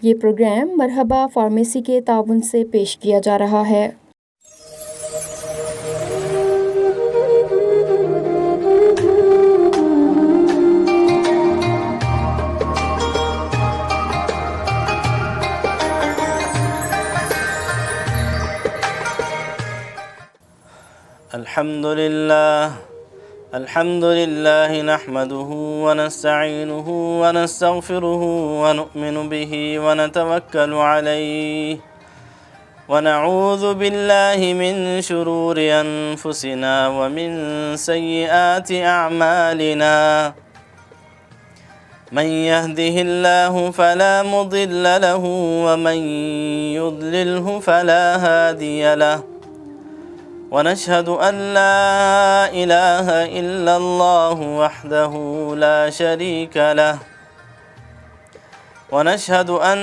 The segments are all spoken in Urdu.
یہ پروگرام مرحبا فارمیسی کے تعاون سے پیش کیا جا رہا ہے۔ الحمد لله نحمده ونستعينه ونستغفره ونؤمن به ونتوكل عليه ونعوذ بالله من شرور أنفسنا ومن سيئات أعمالنا من يهده الله فلا مضل له ومن يضلله فلا هادي له ونشهد أن لا إله إلا الله وحده لا شريك له ونشهد أن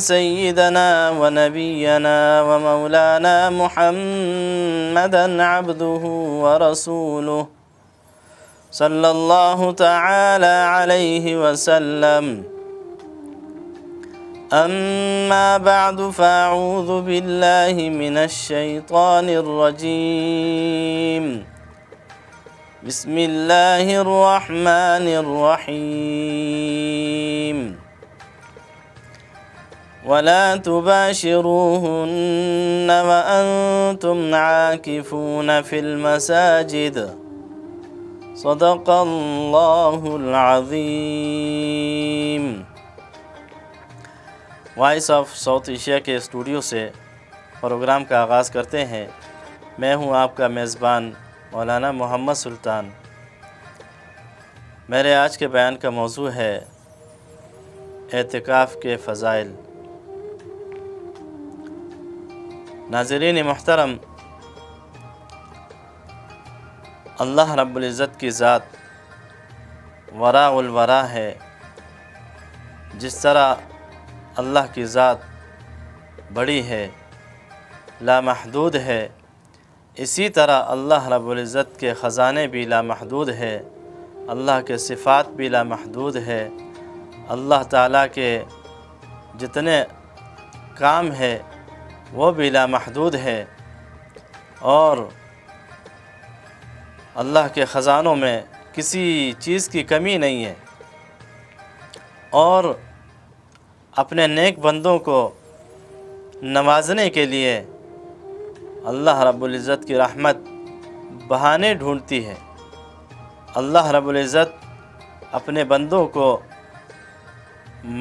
سيدنا ونبينا ومولانا محمدا عبده ورسوله صلى الله تعالى عليه وسلم. أما بعد فأعوذ بالله من الشيطان الرجيم. بسم الله الرحمن الرحيم. ولا تباشروهن وأنتم عاكفون في المساجد. صدق الله العظيم. وائس آف ساؤتھ ایشیا کے اسٹوڈیو سے پروگرام کا آغاز کرتے ہیں۔ میں ہوں آپ کا میزبان مولانا محمد سلطان۔ میرے آج کے بیان کا موضوع ہے اعتکاف کے فضائل۔ ناظرین محترم، اللہ رب العزت کی ذات وراء الورا ہے۔ جس طرح اللہ کی ذات بڑی ہے، لامحدود ہے، اسی طرح اللہ رب العزت کے خزانے بھی لامحدود ہے، اللہ کے صفات بھی لامحدود ہے، اللہ تعالیٰ کے جتنے کام ہے وہ بھی لامحدود ہے، اور اللہ کے خزانوں میں کسی چیز کی کمی نہیں ہے، اور اپنے نیک بندوں کو نوازنے کے لیے اللہ رب العزت کی رحمت بہانے ڈھونڈتی ہے۔ اللہ رب العزت اپنے بندوں کو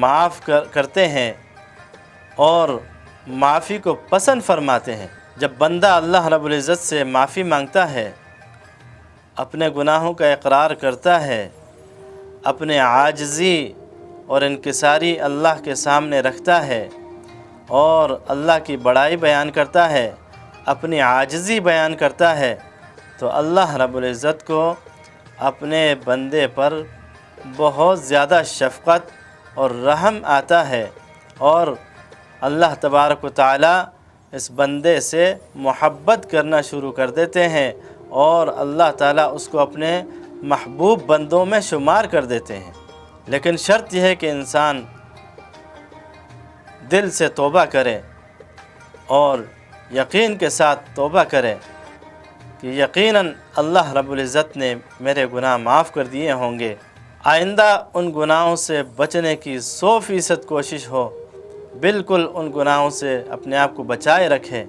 معاف کرتے ہیں اور معافی کو پسند فرماتے ہیں۔ جب بندہ اللہ رب العزت سے معافی مانگتا ہے، اپنے گناہوں کا اقرار کرتا ہے، اپنے عاجزی اور انکساری اللہ کے سامنے رکھتا ہے اور اللہ کی بڑائی بیان کرتا ہے، اپنی عاجزی بیان کرتا ہے، تو اللہ رب العزت کو اپنے بندے پر بہت زیادہ شفقت اور رحم آتا ہے، اور اللہ تبارک و تعالی اس بندے سے محبت کرنا شروع کر دیتے ہیں، اور اللہ تعالی اس کو اپنے محبوب بندوں میں شمار کر دیتے ہیں۔ لیکن شرط یہ ہے کہ انسان دل سے توبہ کرے اور یقین کے ساتھ توبہ کرے کہ یقیناً اللہ رب العزت نے میرے گناہ معاف کر دیے ہوں گے۔ آئندہ ان گناہوں سے بچنے کی 100% کوشش ہو، بالکل ان گناہوں سے اپنے آپ کو بچائے رکھے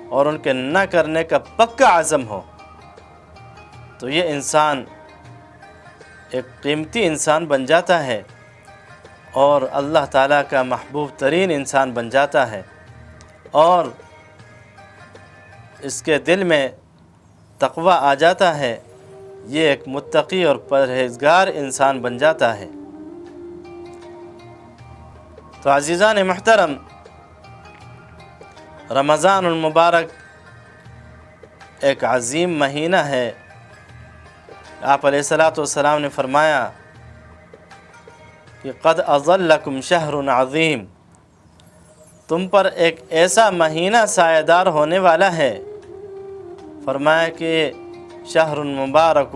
اور ان کے نہ کرنے کا پکا عزم ہو، تو یہ انسان ایک قیمتی انسان بن جاتا ہے اور اللہ تعالیٰ کا محبوب ترین انسان بن جاتا ہے، اور اس کے دل میں تقوی آ جاتا ہے، یہ ایک متقی اور پرہیزگار انسان بن جاتا ہے۔ تو عزیزان محترم، رمضان المبارک ایک عظیم مہینہ ہے۔ آپ علیہ السلام نے فرمایا کہ قد اظلکم شہر عظیم، تم پر ایک ایسا مہینہ سایہ دار ہونے والا ہے۔ فرمایا کہ شہر مبارک،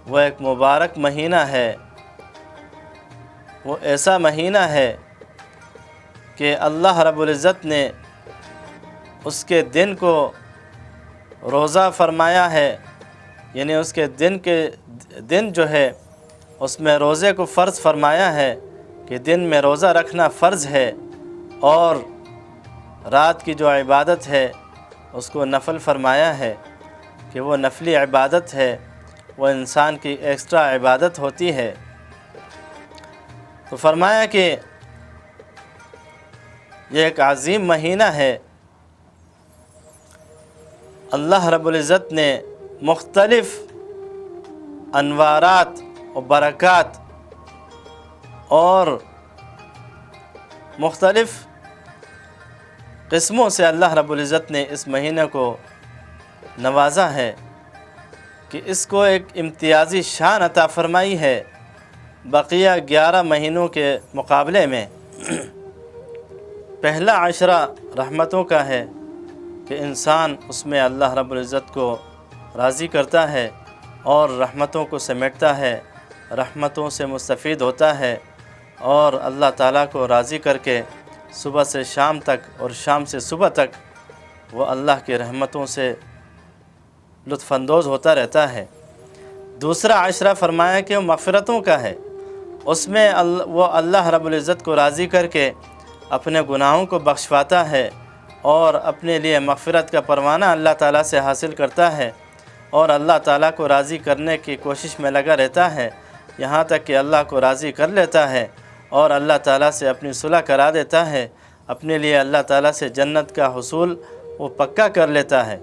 وہ ایک مبارک مہینہ ہے، وہ ایسا مہینہ ہے کہ اللہ رب العزت نے اس کے دن کو روزہ فرمایا ہے، یعنی اس کے دن جو ہے اس میں روزے کو فرض فرمایا ہے کہ دن میں روزہ رکھنا فرض ہے، اور رات کی جو عبادت ہے اس کو نفل فرمایا ہے کہ وہ نفلی عبادت ہے، وہ انسان کی ایکسٹرا عبادت ہوتی ہے۔ تو فرمایا کہ یہ ایک عظیم مہینہ ہے، اللہ رب العزت نے مختلف انوارات و برکات اور مختلف قسموں سے اللہ رب العزت نے اس مہینے کو نوازا ہے کہ اس کو ایک امتیازی شان عطا فرمائی ہے بقیہ 11 مہینوں کے مقابلے میں۔ پہلا عشرہ رحمتوں کا ہے کہ انسان اس میں اللہ رب العزت کو راضی کرتا ہے اور رحمتوں کو سمیٹتا ہے، رحمتوں سے مستفید ہوتا ہے، اور اللہ تعالیٰ کو راضی کر کے صبح سے شام تک اور شام سے صبح تک وہ اللہ کی رحمتوں سے لطف اندوز ہوتا رہتا ہے۔ دوسرا عشرہ فرمایا کہ وہ مغفرتوں کا ہے، اس میں وہ اللہ رب العزت کو راضی کر کے اپنے گناہوں کو بخشواتا ہے اور اپنے لیے مغفرت کا پروانہ اللہ تعالیٰ سے حاصل کرتا ہے، اور اللہ تعالیٰ کو راضی کرنے کی کوشش میں لگا رہتا ہے، یہاں تک کہ اللہ کو راضی کر لیتا ہے اور اللہ تعالیٰ سے اپنی صلح کرا دیتا ہے، اپنے لیے اللہ تعالیٰ سے جنت کا حصول وہ پکا کر لیتا ہے۔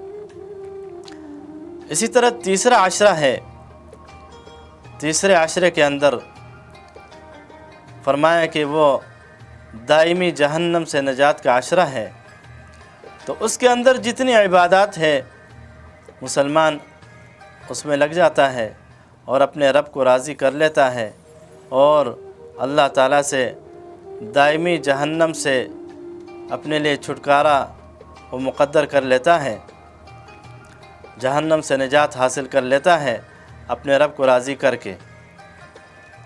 اسی طرح تیسرا عشرہ ہے، تیسرے عشرے کے اندر فرمایا کہ وہ دائمی جہنم سے نجات کا عشرہ ہے۔ تو اس کے اندر جتنی عبادات ہے مسلمان اس میں لگ جاتا ہے اور اپنے رب کو راضی کر لیتا ہے، اور اللہ تعالیٰ سے دائمی جہنم سے اپنے لیے چھٹکارا وہ مقدر کر لیتا ہے، جہنم سے نجات حاصل کر لیتا ہے اپنے رب کو راضی کر کے۔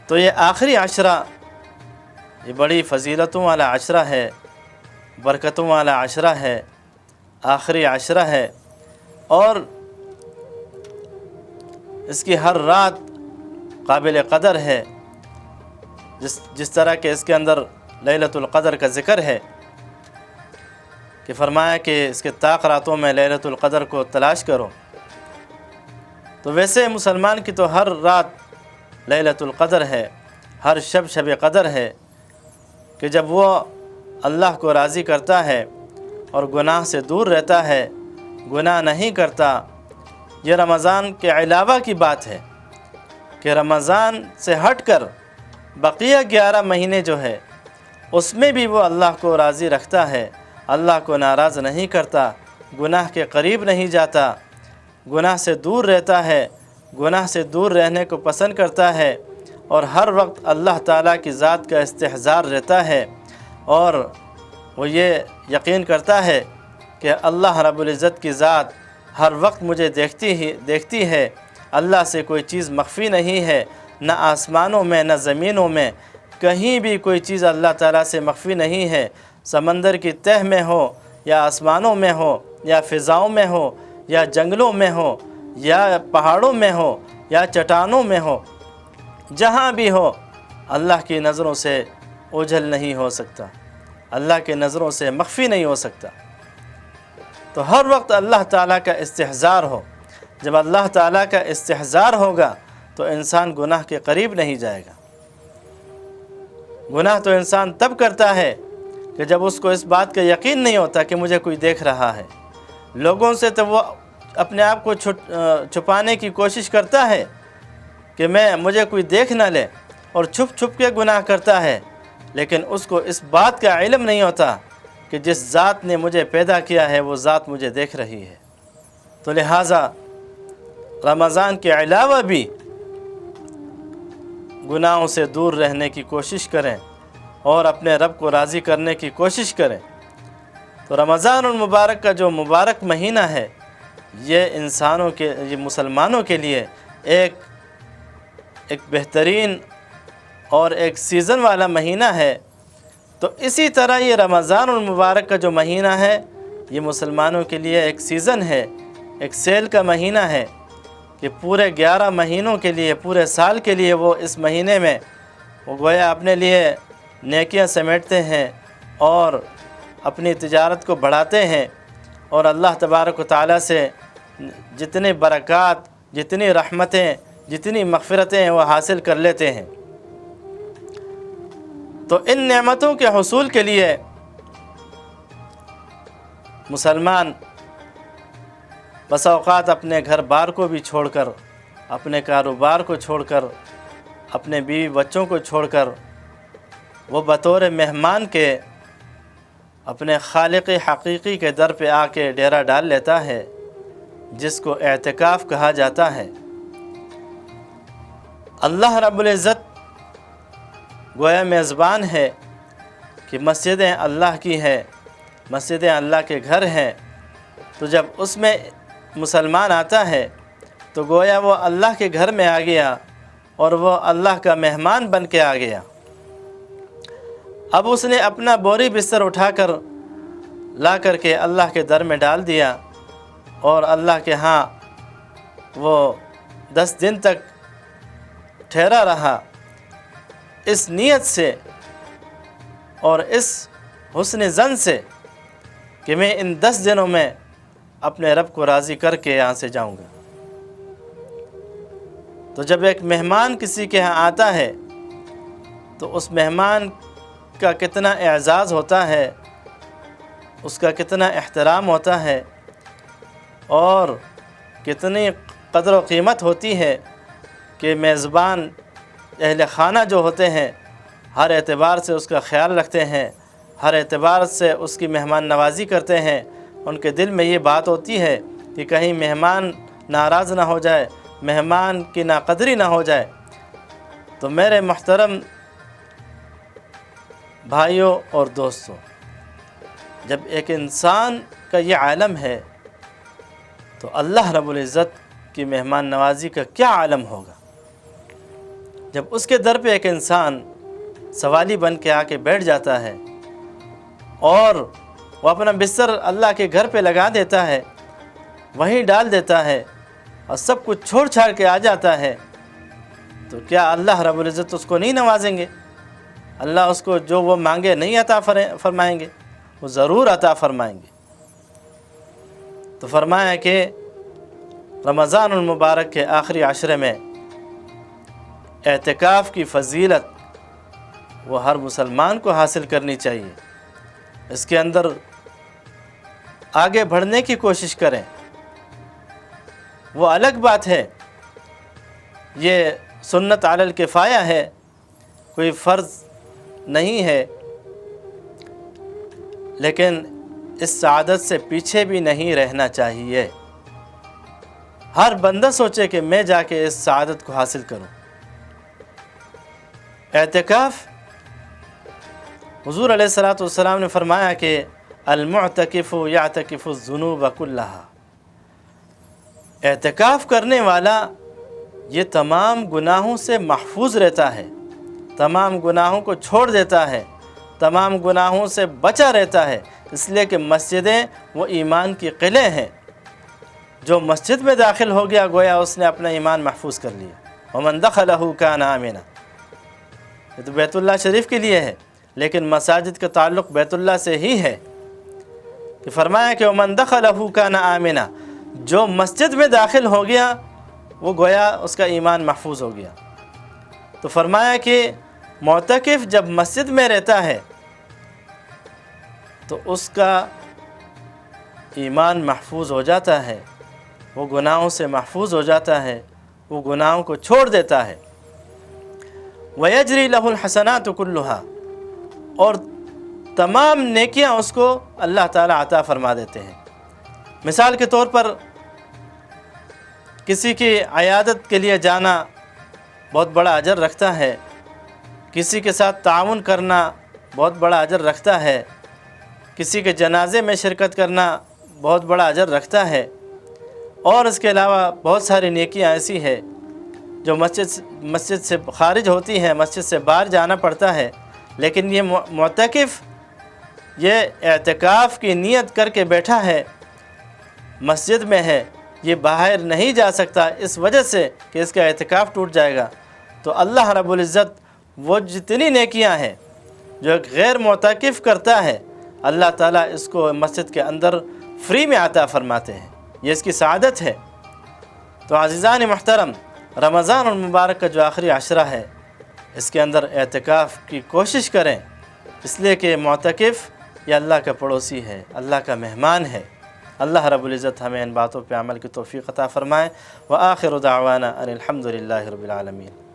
تو یہ آخری عشرہ یہ بڑی فضیلتوں والا عشرہ ہے، برکتوں والا عشرہ ہے، آخری عشرہ ہے، اور اس کی ہر رات قابل قدر ہے، جس طرح کہ اس کے اندر لیلۃ القدر کا ذکر ہے کہ فرمایا کہ اس کے طاق راتوں میں لیلۃ القدر کو تلاش کرو۔ تو ویسے مسلمان کی تو ہر رات لیلۃ القدر ہے، ہر شب قدر ہے کہ جب وہ اللہ کو راضی کرتا ہے اور گناہ سے دور رہتا ہے، گناہ نہیں کرتا۔ یہ رمضان کے علاوہ کی بات ہے کہ رمضان سے ہٹ کر بقیہ 11 مہینے جو ہے اس میں بھی وہ اللہ کو راضی رکھتا ہے، اللہ کو ناراض نہیں کرتا، گناہ کے قریب نہیں جاتا، گناہ سے دور رہتا ہے، گناہ سے دور رہنے کو پسند کرتا ہے، اور ہر وقت اللہ تعالیٰ کی ذات کا استحضار رہتا ہے، اور وہ یہ یقین کرتا ہے کہ اللہ رب العزت کی ذات ہر وقت مجھے دیکھتی ہے، اللہ سے کوئی چیز مخفی نہیں ہے، نہ آسمانوں میں نہ زمینوں میں کہیں بھی کوئی چیز اللہ تعالیٰ سے مخفی نہیں ہے، سمندر کی تہ میں ہو یا آسمانوں میں ہو یا فضاؤں میں ہو یا جنگلوں میں ہو یا پہاڑوں میں ہو یا چٹانوں میں ہو، جہاں بھی ہو اللہ کی نظروں سے اوجھل نہیں ہو سکتا، اللہ کی نظروں سے مخفی نہیں ہو سکتا۔ تو ہر وقت اللہ تعالیٰ کا استحضار ہو، جب اللہ تعالیٰ کا استحضار ہوگا تو انسان گناہ کے قریب نہیں جائے گا۔ گناہ تو انسان تب کرتا ہے کہ جب اس کو اس بات کا یقین نہیں ہوتا کہ مجھے کوئی دیکھ رہا ہے۔ لوگوں سے تو وہ اپنے آپ کو چھپانے کی کوشش کرتا ہے کہ مجھے کوئی دیکھ نہ لے، اور چھپ کے گناہ کرتا ہے، لیکن اس کو اس بات کا علم نہیں ہوتا کہ جس ذات نے مجھے پیدا کیا ہے وہ ذات مجھے دیکھ رہی ہے۔ تو لہٰذا رمضان کے علاوہ بھی گناہوں سے دور رہنے کی کوشش کریں اور اپنے رب کو راضی کرنے کی کوشش کریں۔ تو رمضان المبارک کا جو مبارک مہینہ ہے یہ مسلمانوں کے لیے ایک بہترین اور ایک سیزن والا مہینہ ہے تو اسی طرح یہ رمضان المبارک کا جو مہینہ ہے یہ مسلمانوں کے لیے ایک سیزن ہے، ایک سیل کا مہینہ ہے کہ پورے 11 مہینوں کے لیے، پورے سال کے لیے وہ اس مہینے میں وہ گویا اپنے لیے نیکیاں سمیٹتے ہیں اور اپنی تجارت کو بڑھاتے ہیں اور اللہ تبارک و تعالیٰ سے جتنی برکات، جتنی رحمتیں، جتنی مغفرتیں وہ حاصل کر لیتے ہیں۔ تو ان نعمتوں کے حصول کے لیے مسلمان بس اوقات اپنے گھر بار کو بھی چھوڑ کر، اپنے کاروبار کو چھوڑ کر، اپنے بیوی بچوں کو چھوڑ کر وہ بطور مہمان کے اپنے خالق حقیقی کے در پہ آ کے ڈیرا ڈال لیتا ہے، جس کو اعتکاف کہا جاتا ہے۔ اللہ رب العزت گویا میزبان ہے کہ مسجدیں اللہ کی ہیں، مسجدیں اللہ کے گھر ہیں، تو جب اس میں مسلمان آتا ہے تو گویا وہ اللہ کے گھر میں آ گیا اور وہ اللہ کا مہمان بن کے آ گیا۔ اب اس نے اپنا بوری بستر اٹھا کر لا کر کے اللہ کے در میں ڈال دیا اور اللہ کے ہاں وہ 10 دن تک ٹھہرا رہا، اس نیت سے اور اس حسن ظن سے کہ میں ان 10 دنوں میں اپنے رب کو راضی کر کے یہاں سے جاؤں گا۔ تو جب ایک مہمان کسی کے ہاں آتا ہے تو اس مہمان کا کتنا اعزاز ہوتا ہے، اس کا کتنا احترام ہوتا ہے اور کتنی قدر و قیمت ہوتی ہے کہ میزبان اہل خانہ جو ہوتے ہیں ہر اعتبار سے اس کا خیال رکھتے ہیں، ہر اعتبار سے اس کی مہمان نوازی کرتے ہیں۔ ان کے دل میں یہ بات ہوتی ہے کہ کہیں مہمان ناراض نہ ہو جائے، مہمان کی ناقدری نہ ہو جائے۔ تو میرے محترم بھائیوں اور دوستوں، جب ایک انسان کا یہ عالم ہے تو اللہ رب العزت کی مہمان نوازی کا کیا عالم ہوگا؟ جب اس کے در پہ ایک انسان سوالی بن کے آ کے بیٹھ جاتا ہے اور وہ اپنا بستر اللہ کے گھر پہ لگا دیتا ہے، وہیں ڈال دیتا ہے اور سب کچھ چھوڑ چھاڑ کے آ جاتا ہے، تو کیا اللہ رب العزت اس کو نہیں نوازیں گے؟ اللہ اس کو جو وہ مانگے نہیں عطا فرمائیں گے؟ وہ ضرور عطا فرمائیں گے۔ تو فرمایا کہ رمضان المبارک کے آخری عشرے میں اعتکاف کی فضیلت وہ ہر مسلمان کو حاصل کرنی چاہیے، اس کے اندر آگے بڑھنے کی کوشش کریں۔ وہ الگ بات ہے، یہ سنت علی الکفایہ ہے، کوئی فرض نہیں ہے، لیکن اس سعادت سے پیچھے بھی نہیں رہنا چاہیے۔ ہر بندہ سوچے کہ میں جا کے اس سعادت کو حاصل کروں۔ اعتکاف، حضور علیہ السلام نے فرمایا کہ المعتکف یعتکف الذنوب کلھا، اعتکاف کرنے والا یہ تمام گناہوں سے محفوظ رہتا ہے، تمام گناہوں کو چھوڑ دیتا ہے، تمام گناہوں سے بچا رہتا ہے، اس لیے کہ مسجدیں وہ ایمان کی قلعے ہیں۔ جو مسجد میں داخل ہو گیا گویا اس نے اپنا ایمان محفوظ کر لیا۔ ومن دخلہ کان آمنا، یہ تو بیت اللہ شریف کے لیے ہے، لیکن مساجد کا تعلق بیت اللہ سے ہی ہے کہ فرمایا کہ ومن دخلہ کان آمنا، جو مسجد میں داخل ہو گیا وہ گویا اس کا ایمان محفوظ ہو گیا۔ تو فرمایا کہ معتکف جب مسجد میں رہتا ہے تو اس کا ایمان محفوظ ہو جاتا ہے، وہ گناہوں سے محفوظ ہو جاتا ہے، وہ گناہوں کو چھوڑ دیتا ہے۔ وَيَجْرِي لَهُ الْحَسَنَاتُ كُلُّهَا، اور تمام نیکیاں اس کو اللہ تعالیٰ عطا فرما دیتے ہیں۔ مثال کے طور پر کسی کی عیادت کے لیے جانا بہت بڑا اجر رکھتا ہے، کسی کے ساتھ تعاون کرنا بہت بڑا اجر رکھتا ہے، کسی کے جنازے میں شرکت کرنا بہت بڑا اجر رکھتا ہے، اور اس کے علاوہ بہت ساری نیکیاں ایسی ہیں جو مسجد سے خارج ہوتی ہیں، مسجد سے باہر جانا پڑتا ہے، لیکن یہ معتکف یہ اعتکاف کی نیت کر کے بیٹھا ہے، مسجد میں ہے، یہ باہر نہیں جا سکتا اس وجہ سے کہ اس کا اعتکاف ٹوٹ جائے گا، تو اللہ رب العزت وہ جتنی نیکیاں ہیں جو ایک غیر معتکف کرتا ہے اللہ تعالیٰ اس کو مسجد کے اندر فری میں عطا فرماتے ہیں، یہ اس کی سعادت ہے۔ تو عزیزان محترم، رمضان المبارک کا جو آخری عشرہ ہے اس کے اندر اعتکاف کی کوشش کریں، اس لیے کہ معتکف یہ اللہ کا پڑوسی ہے، اللہ کا مہمان ہے۔ اللہ رب العزت ہمیں ان باتوں پہ عمل کی توفیق عطا فرمائے۔ وآخر دعوانا ان الحمد للہ رب العالمین۔